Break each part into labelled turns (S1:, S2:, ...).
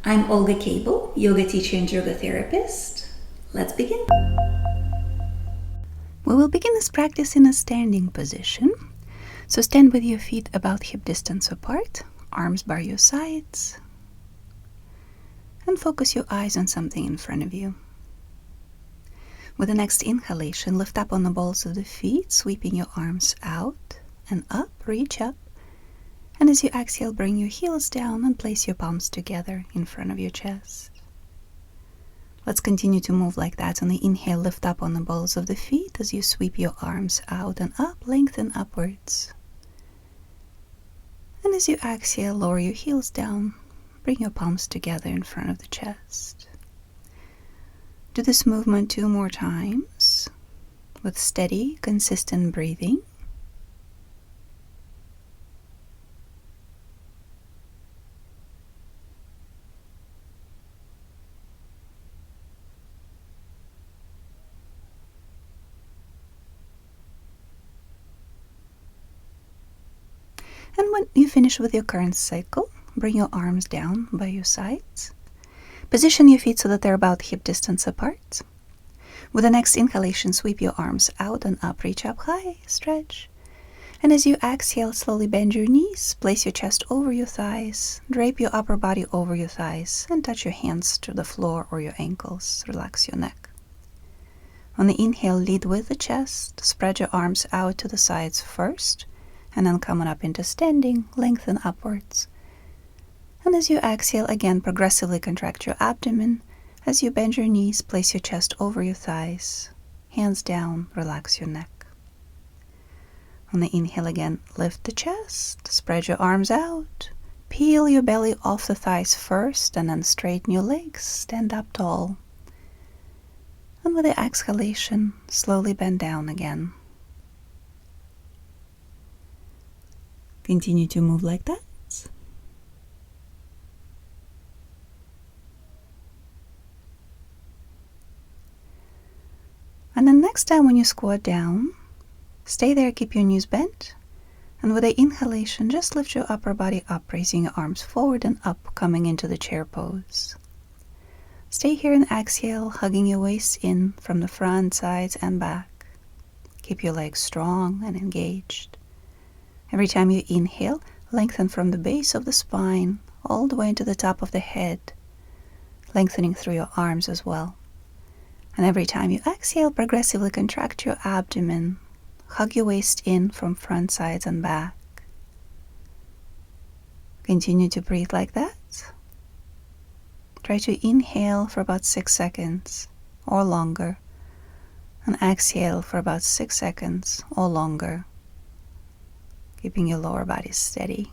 S1: I'm Olga Cable, yoga teacher and yoga therapist. Let's begin. We will begin this practice in a standing position. So stand with your feet about hip distance apart, arms by your sides, and focus your eyes on something in front of you. With the next inhalation, lift up on the balls of the feet, sweeping your arms out and up, reach up. And as you exhale, bring your heels down and place your palms together in front of your chest. Let's continue to move like that. On the inhale, lift up on the balls of the feet as you sweep your arms out and up, lengthen upwards. And as you exhale, lower your heels down, bring your palms together in front of the chest. Do this movement 2 more times with steady, consistent breathing. And when you finish with your current cycle, bring your arms down by your sides. Position your feet so that they're about hip distance apart. With the next inhalation, sweep your arms out and up, reach up high, stretch. And as you exhale, slowly bend your knees, place your chest over your thighs, drape your upper body over your thighs, and touch your hands to the floor or your ankles. Relax your neck. On the inhale, lead with the chest, spread your arms out to the sides first, and then coming up into standing, lengthen upwards. And as you exhale, again, progressively contract your abdomen. As you bend your knees, place your chest over your thighs, hands down, relax your neck. On the inhale again, lift the chest, spread your arms out, peel your belly off the thighs first, and then straighten your legs, stand up tall. And with the exhalation, slowly bend down again. Continue to move like that. And then next time when you squat down, stay there, keep your knees bent. And with the inhalation, just lift your upper body up, raising your arms forward and up, coming into the chair pose. Stay here and exhale, hugging your waist in from the front, sides, and back. Keep your legs strong and engaged. Every time you inhale, lengthen from the base of the spine all the way into the top of the head, lengthening through your arms as well. And every time you exhale, progressively contract your abdomen, hug your waist in from front, sides, and back. Continue to breathe like that. Try to inhale for about 6 seconds or longer, and exhale for about 6 seconds or longer, keeping your lower body steady.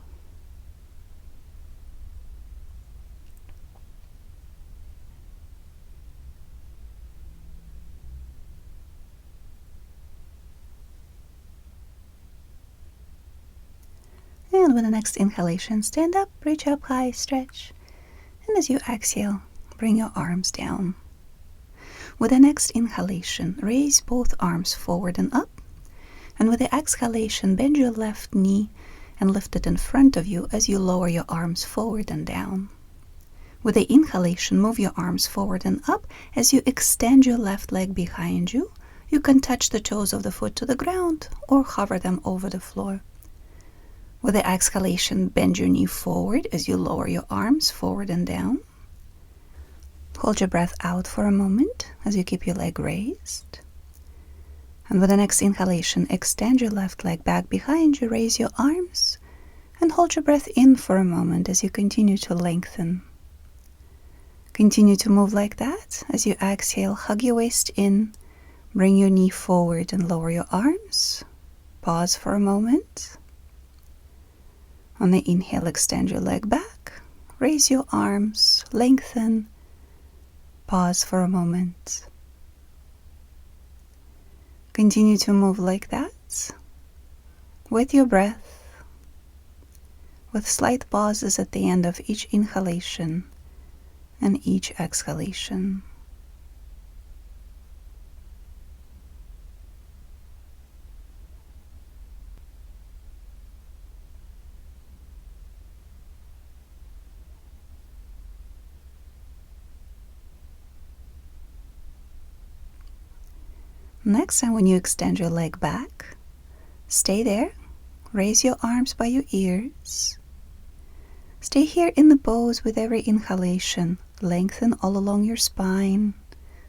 S1: And with the next inhalation, stand up, reach up high, stretch. And as you exhale, bring your arms down. With the next inhalation, raise both arms forward and up. And with the exhalation, bend your left knee and lift it in front of you as you lower your arms forward and down. With the inhalation, move your arms forward and up. As you extend your left leg behind you, you can touch the toes of the foot to the ground or hover them over the floor. With the exhalation, bend your knee forward as you lower your arms forward and down. Hold your breath out for a moment as you keep your leg raised. And with the next inhalation, extend your left leg back behind you, raise your arms, and hold your breath in for a moment as you continue to lengthen. Continue to move like that. As you exhale, hug your waist in, bring your knee forward and lower your arms. Pause for a moment. On the inhale, extend your leg back, raise your arms, lengthen, pause for a moment. Continue to move like that, with your breath, with slight pauses at the end of each inhalation and each exhalation. Next time when you extend your leg back, stay there. Raise your arms by your ears. Stay here in the pose with every inhalation. Lengthen all along your spine,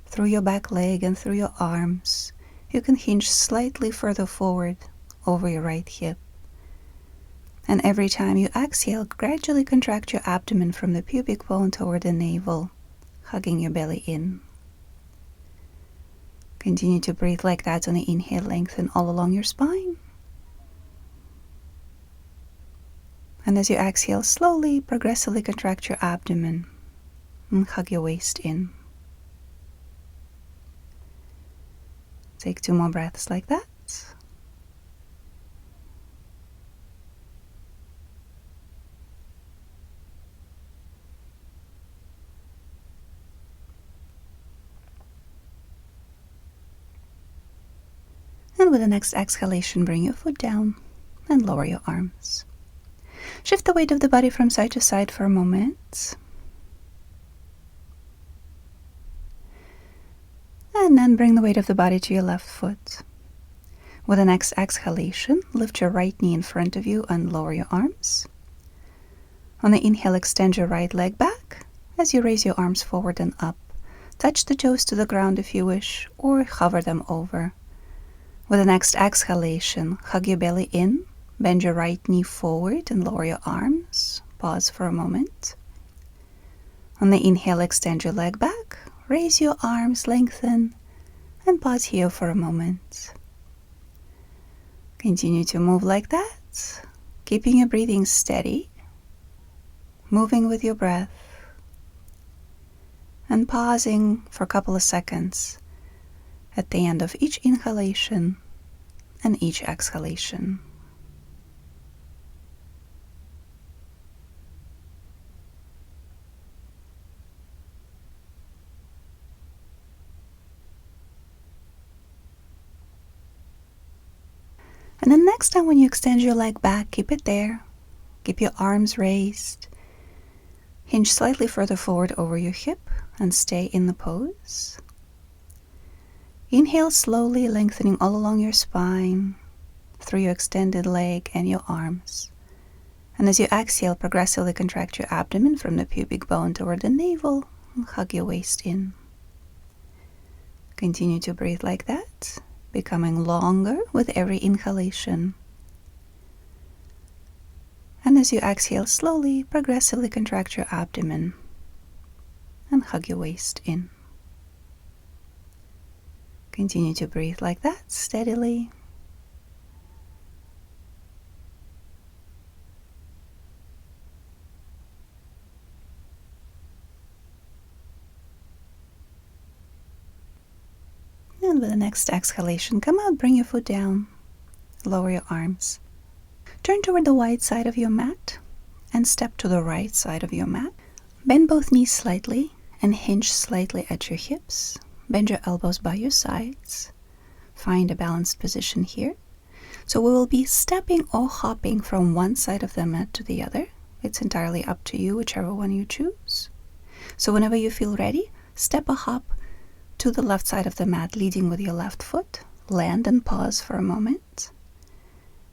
S1: through your back leg and through your arms. You can hinge slightly further forward over your right hip. And every time you exhale, gradually contract your abdomen from the pubic bone toward the navel, hugging your belly in. Continue to breathe like that on the inhale, lengthen all along your spine. And as you exhale, slowly, progressively contract your abdomen and hug your waist in. Take 2 more breaths like that. And with the next exhalation, bring your foot down and lower your arms. Shift the weight of the body from side to side for a moment. And then bring the weight of the body to your left foot. With the next exhalation, lift your right knee in front of you and lower your arms. On the inhale, extend your right leg back as you raise your arms forward and up. Touch the toes to the ground if you wish, or hover them over. With the next exhalation, hug your belly in, bend your right knee forward and lower your arms. Pause for a moment. On the inhale, extend your leg back, raise your arms, lengthen, and pause here for a moment. Continue to move like that, keeping your breathing steady, moving with your breath, and pausing for a couple of seconds at the end of each inhalation and each exhalation. And then next time when you extend your leg back, keep it there. Keep your arms raised. Hinge slightly further forward over your hip and stay in the pose. Inhale slowly, lengthening all along your spine, through your extended leg and your arms. And as you exhale, progressively contract your abdomen from the pubic bone toward the navel and hug your waist in. Continue to breathe like that, becoming longer with every inhalation. And as you exhale, slowly, progressively contract your abdomen and hug your waist in. Continue to breathe like that, steadily. And with the next exhalation, come out, bring your foot down, lower your arms. Turn toward the wide side of your mat and step to the right side of your mat. Bend both knees slightly and hinge slightly at your hips. Bend your elbows by your sides. Find a balanced position here. So we will be stepping or hopping from one side of the mat to the other. It's entirely up to you, whichever one you choose. So whenever you feel ready, step or hop to the left side of the mat, leading with your left foot. Land and pause for a moment.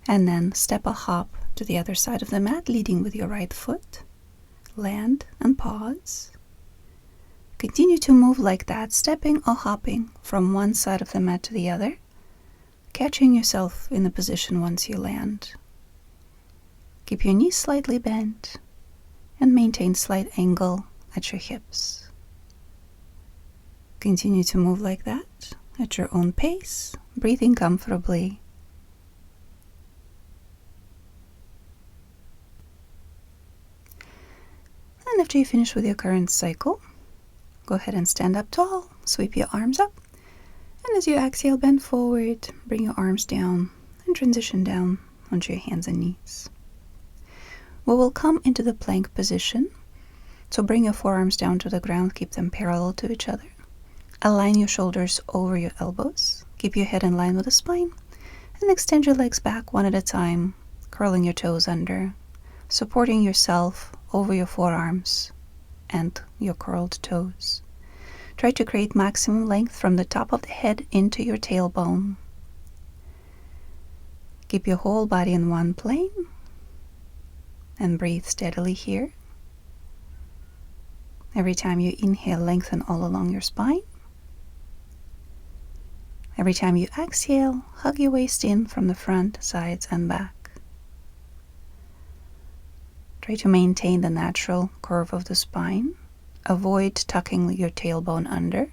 S1: And then step or hop to the other side of the mat, leading with your right foot. Land and pause. Continue to move like that, stepping or hopping from one side of the mat to the other, catching yourself in the position once you land. Keep your knees slightly bent and maintain slight angle at your hips. Continue to move like that at your own pace, breathing comfortably. And after you finish with your current cycle, go ahead and stand up tall, sweep your arms up, and as you exhale, bend forward, bring your arms down, and transition down onto your hands and knees. We will come into the plank position, so bring your forearms down to the ground, keep them parallel to each other. Align your shoulders over your elbows, keep your head in line with the spine, and extend your legs back one at a time, curling your toes under, supporting yourself over your forearms and your curled toes. Try to create maximum length from the top of the head into your tailbone. Keep your whole body in one plane and breathe steadily here. Every time you inhale, lengthen all along your spine. Every time you exhale, hug your waist in from the front, sides, and back. Try to maintain the natural curve of the spine. Avoid tucking your tailbone under.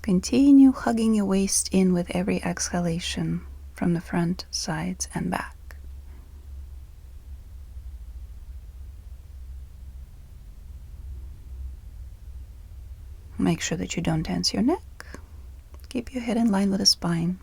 S1: Continue hugging your waist in with every exhalation from the front, sides, and back. Make sure that you don't tense your neck. Keep your head in line with the spine.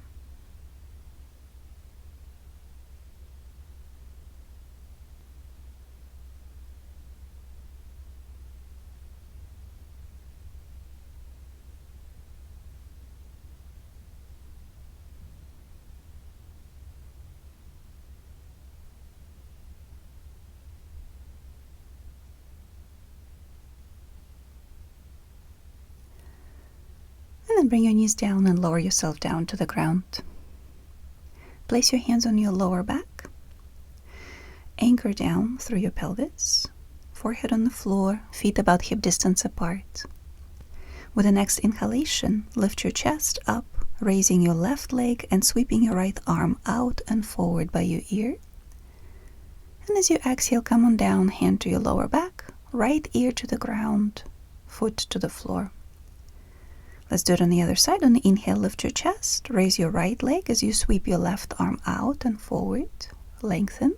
S1: And then bring your knees down and lower yourself down to the ground. Place your hands on your lower back. Anchor down through your pelvis. Forehead on the floor, feet about hip distance apart. With the next inhalation, lift your chest up, raising your left leg and sweeping your right arm out and forward by your ear. And as you exhale, come on down, hand to your lower back, right ear to the ground, foot to the floor. Let's do it on the other side. On the inhale, lift your chest, raise your right leg as you sweep your left arm out and forward, lengthen.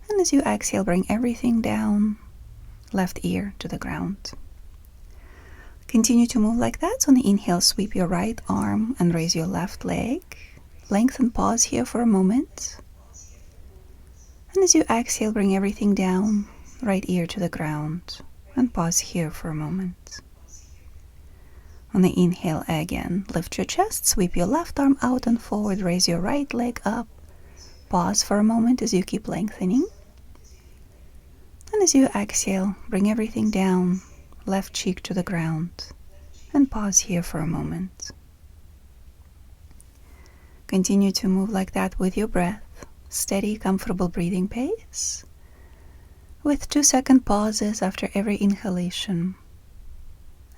S1: And as you exhale, bring everything down, left ear to the ground. Continue to move like that. So on the inhale, sweep your right arm and raise your left leg. Lengthen, pause here for a moment. And as you exhale, bring everything down, right ear to the ground, and pause here for a moment. On the inhale again, lift your chest, sweep your left arm out and forward, raise your right leg up. Pause for a moment as you keep lengthening. And as you exhale, bring everything down, left cheek to the ground, and pause here for a moment. Continue to move like that with your breath, steady, comfortable breathing pace, with 2-second pauses after every inhalation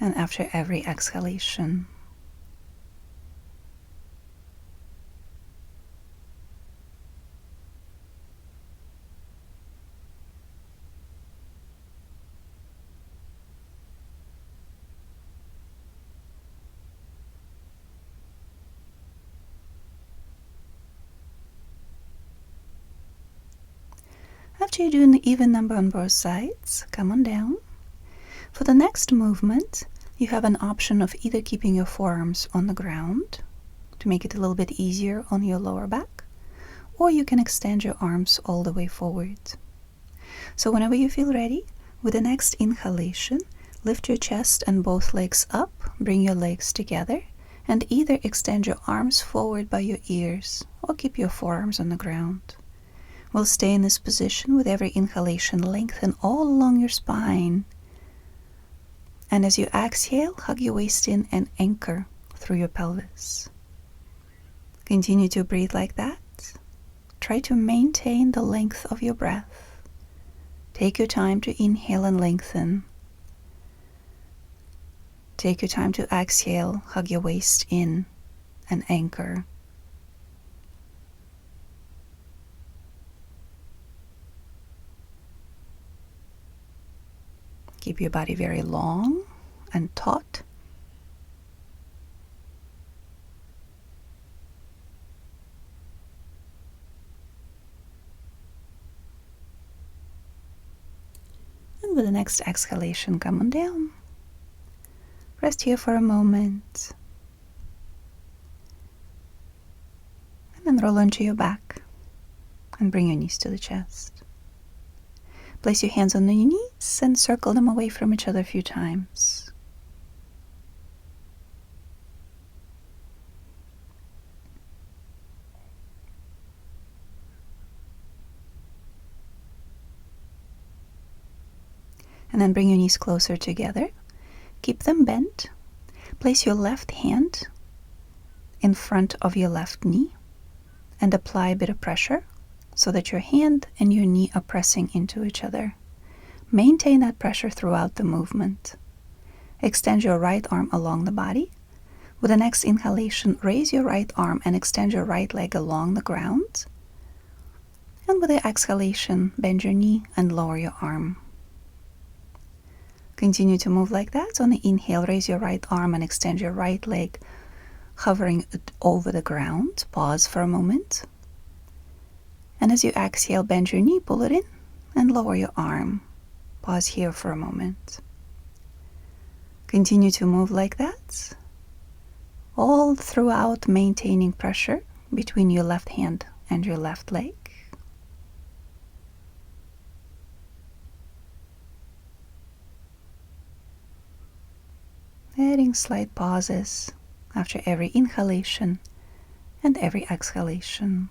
S1: and after every exhalation. After you do an even number on both sides, come on down. For the next movement, you have an option of either keeping your forearms on the ground to make it a little bit easier on your lower back, or you can extend your arms all the way forward. So whenever you feel ready, with the next inhalation, lift your chest and both legs up, bring your legs together, and either extend your arms forward by your ears or keep your forearms on the ground. We'll stay in this position with every inhalation, lengthen all along your spine. And as you exhale, hug your waist in and anchor through your pelvis. Continue to breathe like that. Try to maintain the length of your breath. Take your time to inhale and lengthen. Take your time to exhale, hug your waist in and anchor. Keep your body very long and taut. And with the next exhalation, come on down. Rest here for a moment. And then roll onto your back and bring your knees to the chest. Place your hands on your knees and circle them away from each other a few times. And then bring your knees closer together. Keep them bent. Place your left hand in front of your left knee and apply a bit of pressure so that your hand and your knee are pressing into each other. Maintain that pressure throughout the movement. Extend your right arm along the body. With the next inhalation, raise your right arm and extend your right leg along the ground. And with the exhalation, bend your knee and lower your arm. Continue to move like that. On the inhale, raise your right arm and extend your right leg, hovering it over the ground. Pause for a moment. And as you exhale, bend your knee, pull it in, and lower your arm. Pause here for a moment. Continue to move like that, all throughout maintaining pressure between your left hand and your left leg. Adding slight pauses after every inhalation and every exhalation.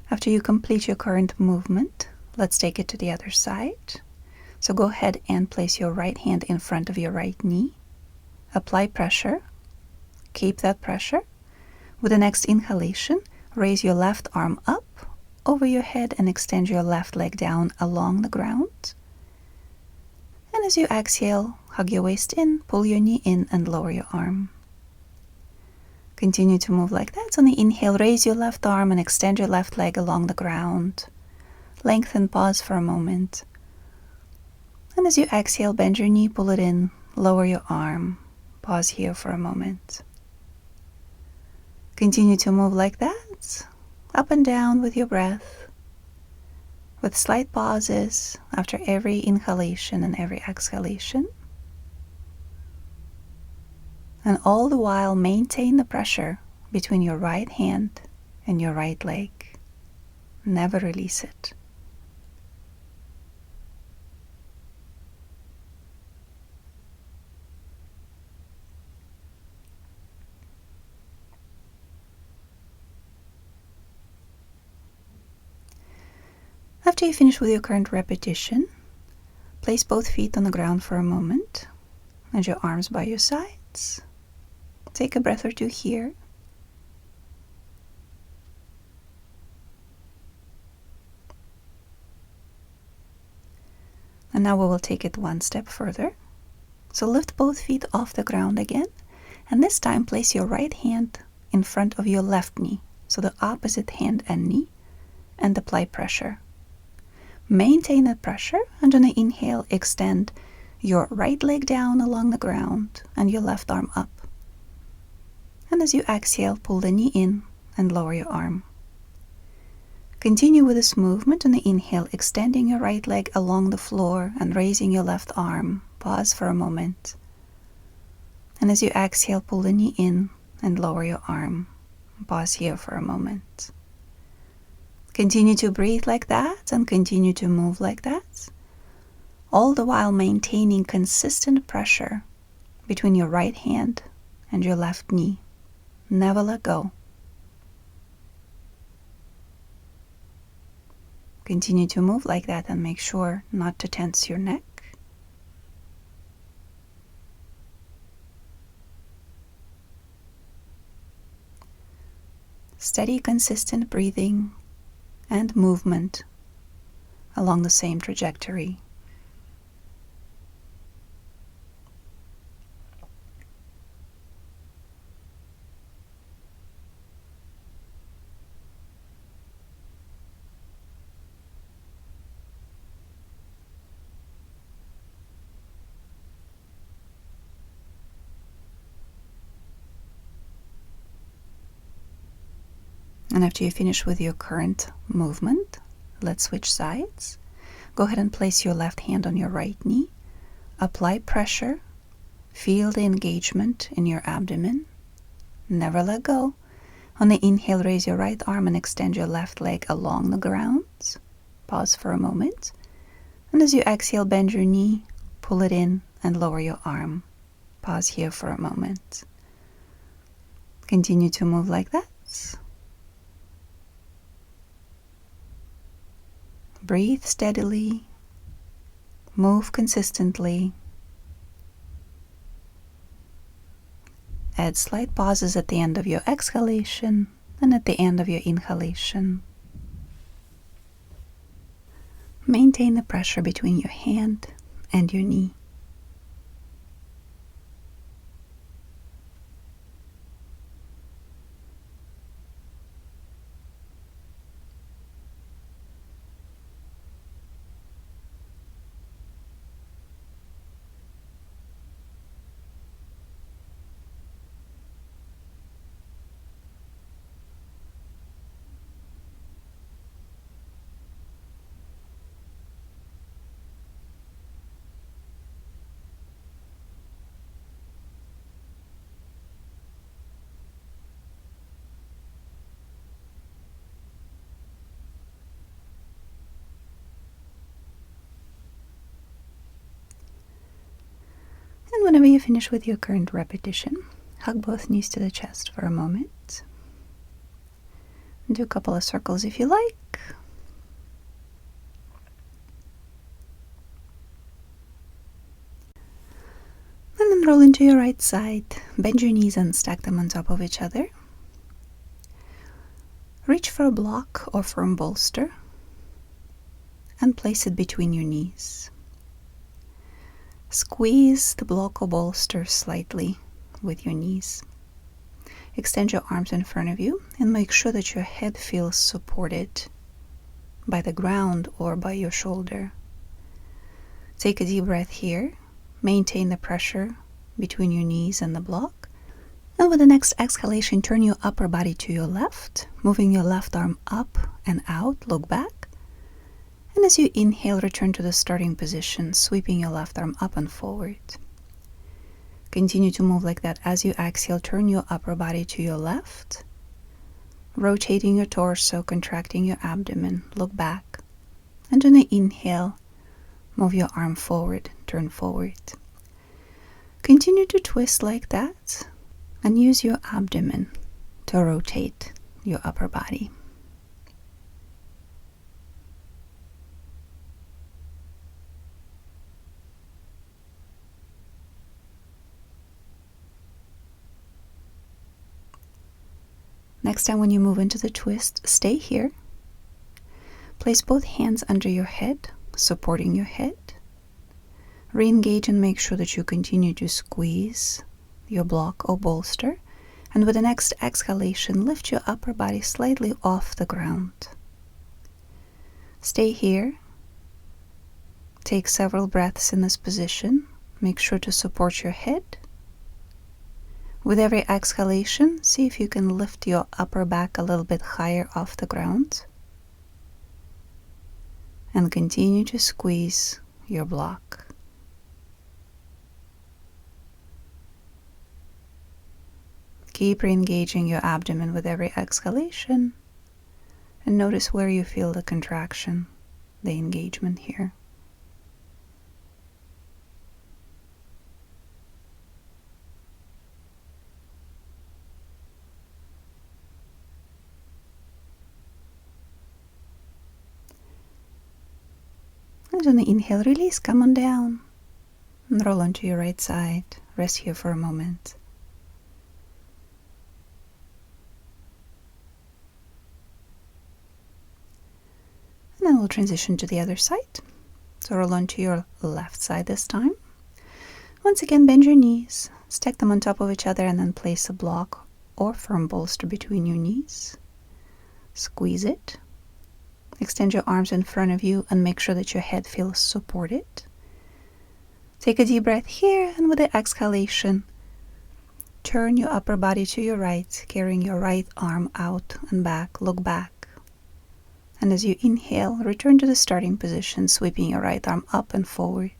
S1: After you complete your current movement, let's take it to the other side. So go ahead and place your right hand in front of your right knee. Apply pressure. Keep that pressure. With the next inhalation, raise your left arm up over your head and extend your left leg down along the ground. And as you exhale, hug your waist in, pull your knee in, and lower your arm. Continue to move like that. On the inhale, raise your left arm and extend your left leg along the ground. Lengthen, pause for a moment. And as you exhale, bend your knee, pull it in, lower your arm. Pause here for a moment. Continue to move like that, up and down with your breath, with slight pauses after every inhalation and every exhalation. And all the while maintain the pressure between your right hand and your right leg. Never release it. After you finish with your current repetition, place both feet on the ground for a moment and your arms by your sides. Take a breath or two here. And now we will take it one step further. So lift both feet off the ground again, and this time place your right hand in front of your left knee, so the opposite hand and knee, and apply pressure. Maintain that pressure, and on the inhale, extend your right leg down along the ground and your left arm up. And as you exhale, pull the knee in and lower your arm. Continue with this movement. On the inhale, extending your right leg along the floor and raising your left arm. Pause for a moment. And as you exhale, pull the knee in and lower your arm. Pause here for a moment. Continue to breathe like that and continue to move like that, all the while maintaining consistent pressure between your right hand and your left knee. Never let go. Continue to move like that and make sure not to tense your neck. Steady, consistent breathing and movement along the same trajectory. And after you finish with your current movement, let's switch sides. Go ahead and place your left hand on your right knee. Apply pressure. Feel the engagement in your abdomen. Never let go. On the inhale, raise your right arm and extend your left leg along the ground. Pause for a moment. And as you exhale, bend your knee, pull it in, and lower your arm. Pause here for a moment. Continue to move like that. Breathe steadily. Move consistently. Add slight pauses at the end of your exhalation and at the end of your inhalation. Maintain the pressure between your hand and your knee. And whenever you finish with your current repetition, hug both knees to the chest for a moment. Do a couple of circles if you like. And then roll into your right side. Bend your knees and stack them on top of each other. Reach for a block or firm bolster and place it between your knees. Squeeze the block or bolster slightly with your knees. Extend your arms in front of you and make sure that your head feels supported by the ground or by your shoulder. Take a deep breath here. Maintain the pressure between your knees and the block. And with the next exhalation, turn your upper body to your left, moving your left arm up and out. Look back. And as you inhale, return to the starting position, sweeping your left arm up and forward. Continue to move like that. As you exhale, turn your upper body to your left, rotating your torso, contracting your abdomen. Look back. And on the inhale, move your arm forward, turn forward. Continue to twist like that and use your abdomen to rotate your upper body. Next time when you move into the twist, stay here. Place both hands under your head, supporting your head. Re-engage and make sure that you continue to squeeze your block or bolster. And with the next exhalation, lift your upper body slightly off the ground. Stay here. Take several breaths in this position. Make sure to support your head. With every exhalation, see if you can lift your upper back a little bit higher off the ground. And continue to squeeze your block. Keep re-engaging your abdomen with every exhalation. And notice where you feel the contraction, the engagement here. And on the inhale, release, come on down. And roll onto your right side. Rest here for a moment. And then we'll transition to the other side. So roll onto your left side this time. Once again, bend your knees, stack them on top of each other, and then place a block or firm bolster between your knees. Squeeze it. Extend your arms in front of you and make sure that your head feels supported. Take a deep breath here, and with the exhalation, turn your upper body to your right, carrying your right arm out and back. Look back. And as you inhale, return to the starting position, sweeping your right arm up and forward.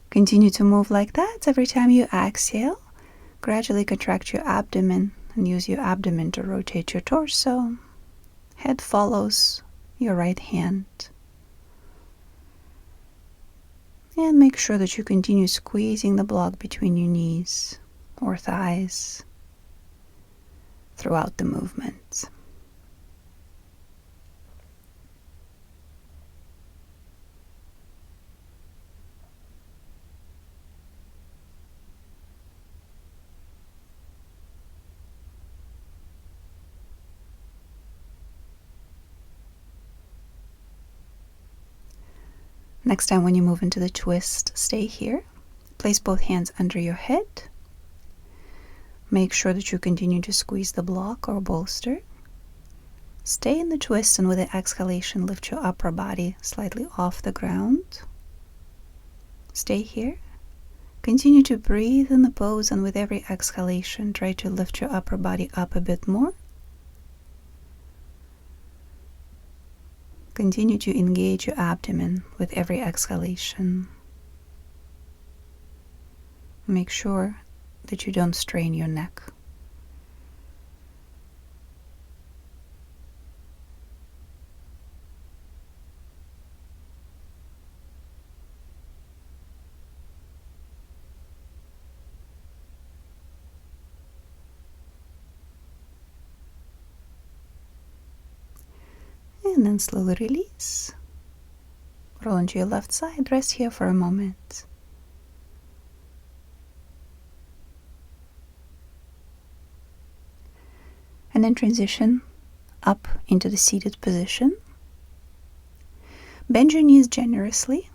S1: Continue to move like that. Every time you exhale, gradually contract your abdomen and use your abdomen to rotate your torso. Head follows your right hand. And make sure that you continue squeezing the block between your knees or thighs throughout the movement. Next time when you move into the twist, stay here. Place both hands under your head. Make sure that you continue to squeeze the block or bolster. Stay in the twist, and with the exhalation, lift your upper body slightly off the ground. Stay here. Continue to breathe in the pose, and with every exhalation, try to lift your upper body up a bit more. Continue to engage your abdomen with every exhalation. Make sure that you don't strain your neck. And then slowly release. Roll onto your left side. Rest here for a moment. And then transition up into the seated position. Bend your knees generously.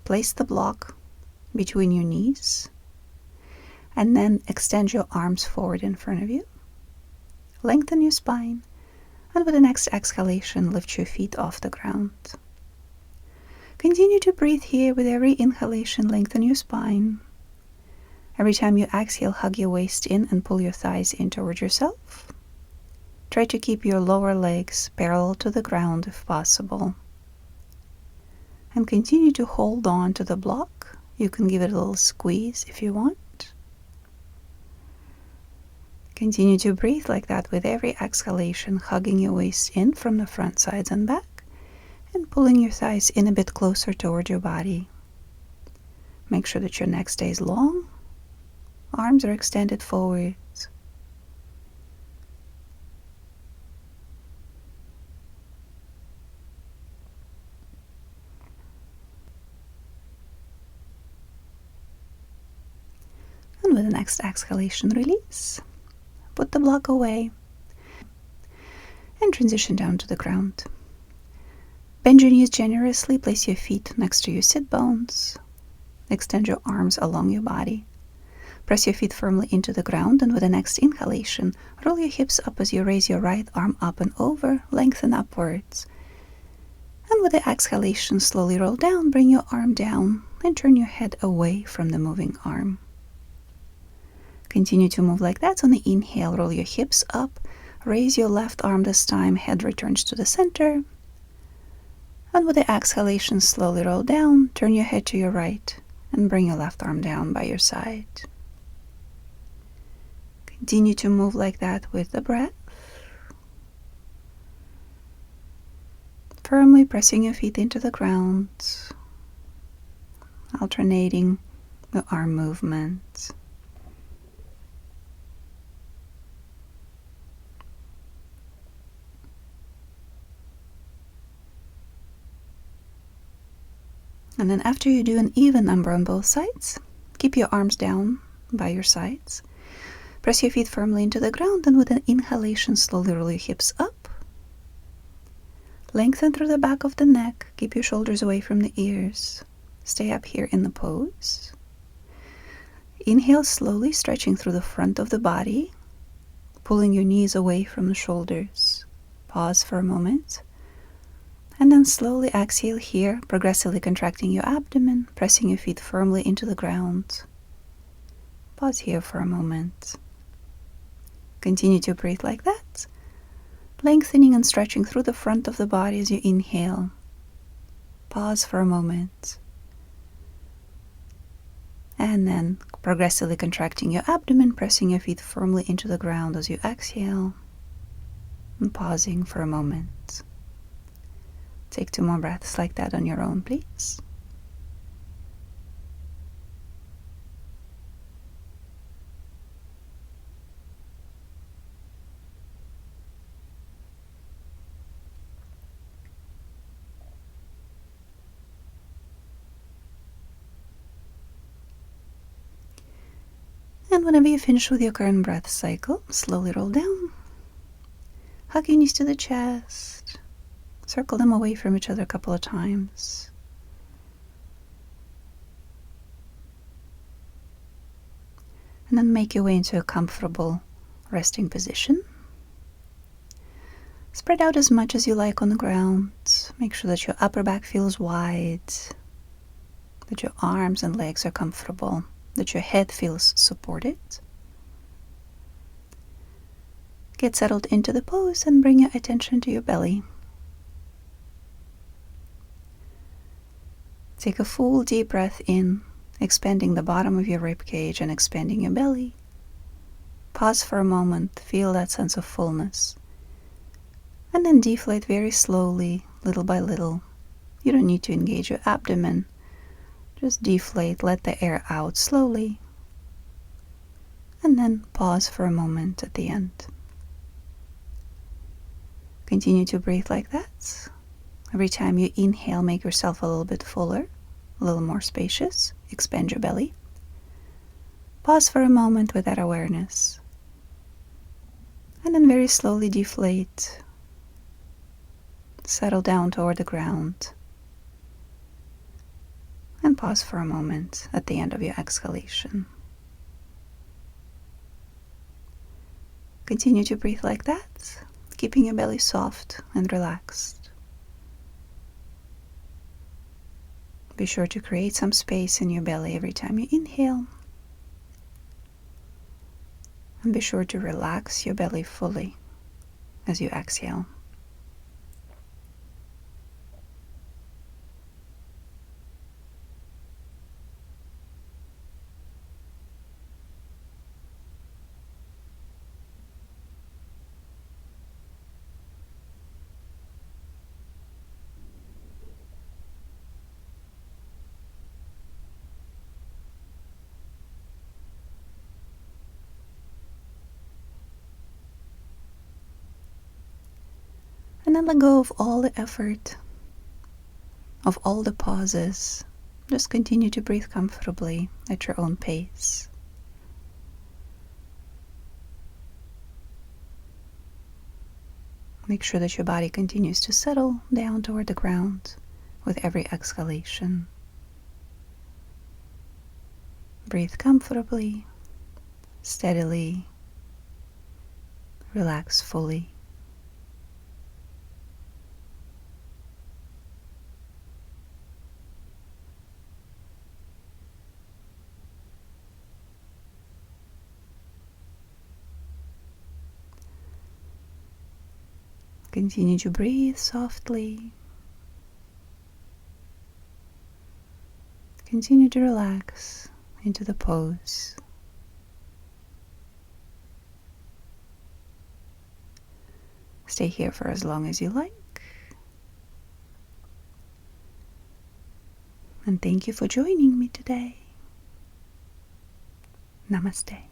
S1: Place the block between your knees. And then extend your arms forward in front of you. Lengthen your spine. And with the next exhalation, lift your feet off the ground. Continue to breathe here. With every inhalation, lengthen your spine. Every time you exhale, hug your waist in and pull your thighs in toward yourself. Try to keep your lower legs parallel to the ground if possible. And continue to hold on to the block. You can give it a little squeeze if you want. Continue to breathe like that with every exhalation, hugging your waist in from the front, sides, and back, and pulling your thighs in a bit closer toward your body. Make sure that your neck stays long. Arms are extended forwards. And with the next exhalation, release. Put the block away and transition down to the ground. Bend your knees generously. Place your feet next to your sit bones. Extend your arms along your body. Press your feet firmly into the ground, and with the next inhalation, roll your hips up as you raise your right arm up and over, lengthen upwards. And with the exhalation, slowly roll down, bring your arm down, and turn your head away from the moving arm. Continue to move like that. So on the inhale, roll your hips up, raise your left arm this time, head returns to the center. And with the exhalation, slowly roll down, turn your head to your right, and bring your left arm down by your side. Continue to move like that with the breath. Firmly pressing your feet into the ground, alternating the arm movement. And then after you do an even number on both sides, keep your arms down by your sides. Press your feet firmly into the ground, and with an inhalation, slowly roll your hips up. Lengthen through the back of the neck. Keep your shoulders away from the ears. Stay up here in the pose. Inhale slowly, stretching through the front of the body, pulling your knees away from the shoulders. Pause for a moment. And then slowly exhale here, progressively contracting your abdomen, pressing your feet firmly into the ground. Pause here for a moment. Continue to breathe like that, lengthening and stretching through the front of the body as you inhale. Pause for a moment. And then progressively contracting your abdomen, pressing your feet firmly into the ground as you exhale, and pausing for a moment. Take 2 more breaths like that on your own, please. And whenever you finish with your current breath cycle, slowly roll down. Hug your knees to the chest. Circle them away from each other a couple of times. And then make your way into a comfortable resting position. Spread out as much as you like on the ground. Make sure that your upper back feels wide, that your arms and legs are comfortable, that your head feels supported. Get settled into the pose and bring your attention to your belly. Take a full deep breath in, expanding the bottom of your rib cage and expanding your belly. Pause for a moment, feel that sense of fullness. And then deflate very slowly, little by little. You don't need to engage your abdomen. Just deflate, let the air out slowly. And then pause for a moment at the end. Continue to breathe like that. Every time you inhale, make yourself a little bit fuller, a little more spacious. Expand your belly. Pause for a moment with that awareness. And then very slowly deflate. Settle down toward the ground. And pause for a moment at the end of your exhalation. Continue to breathe like that, keeping your belly soft and relaxed. Be sure to create some space in your belly every time you inhale. And be sure to relax your belly fully as you exhale. And then let go of all the effort, of all the pauses. Just continue to breathe comfortably at your own pace. Make sure that your body continues to settle down toward the ground with every exhalation. Breathe comfortably, steadily, relax fully. Continue to breathe softly. Continue to relax into the pose. Stay here for as long as you like. And thank you for joining me today. Namaste.